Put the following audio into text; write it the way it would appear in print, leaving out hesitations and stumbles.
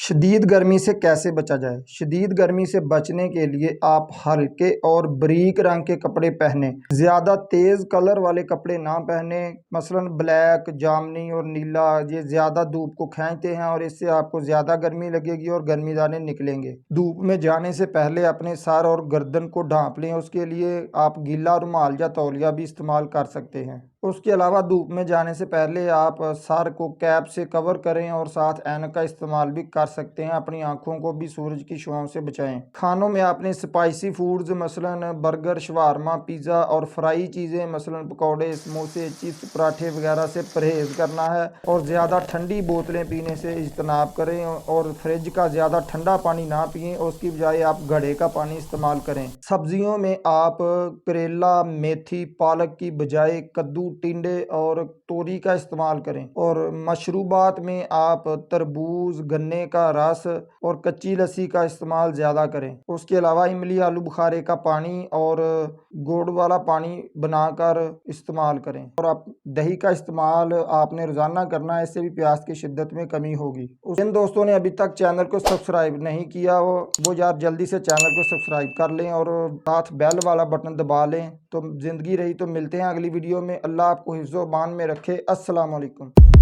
شدید گرمی سے کیسے بچا جائے؟ شدید گرمی سے بچنے کے لیے آپ ہلکے اور باریک رنگ کے کپڑے پہنیں، زیادہ تیز کلر والے کپڑے نہ پہنیں، مثلا بلیک، جامنی اور نیلا، یہ زیادہ دھوپ کو کھینچتے ہیں اور اس سے آپ کو زیادہ گرمی لگے گی اور گرمی دانے نکلیں گے۔ دھوپ میں جانے سے پہلے اپنے سر اور گردن کو ڈھانپ لیں، اس کے لیے آپ گیلا رومال یا تولیہ بھی استعمال کر سکتے ہیں۔ اس کے علاوہ دھوپ میں جانے سے پہلے آپ سر کو کیپ سے کور کریں اور ساتھ اینک کا استعمال بھی کر سکتے ہیں، اپنی آنکھوں کو بھی سورج کی شعاؤں سے بچائیں۔ کھانوں میں آپ نے اسپائسی فوڈز مثلا برگر، شوارما، پیزا اور فرائی چیزیں مثلا پکوڑے، سموسے، چپس، پراٹھے وغیرہ سے پرہیز کرنا ہے اور زیادہ ٹھنڈی بوتلیں پینے سے اجتناب کریں اور فریج کا زیادہ ٹھنڈا پانی نہ پئیں، اس کی بجائے آپ گھڑے کا پانی استعمال کریں۔ سبزیوں میں آپ کریلا، میتھی، پالک کی بجائے کدو، ٹنڈے اور توری کا استعمال کریں، اور مشروبات میں آپ تربوز، گنے کا رس اور کچی لسی کا استعمال زیادہ کریں۔ اس کے علاوہ املی آلو بخارے کا پانی اور گڑ والا پانی بنا کر استعمال کریں، اور آپ دہی کا استعمال آپ نے روزانہ کرنا ہے، اس سے بھی پیاس کی شدت میں کمی ہوگی۔ جن دوستوں نے ابھی تک چینل کو سبسکرائب نہیں کیا وہ یار جلدی سے چینل کو سبسکرائب کر لیں اور ساتھ بیل والا بٹن دبا لیں، تو زندگی رہی تو ملتے ہیں اگلی ویڈیو میں۔ اللہ آپ کو حفظ و امان میں رکھے۔ السلام علیکم۔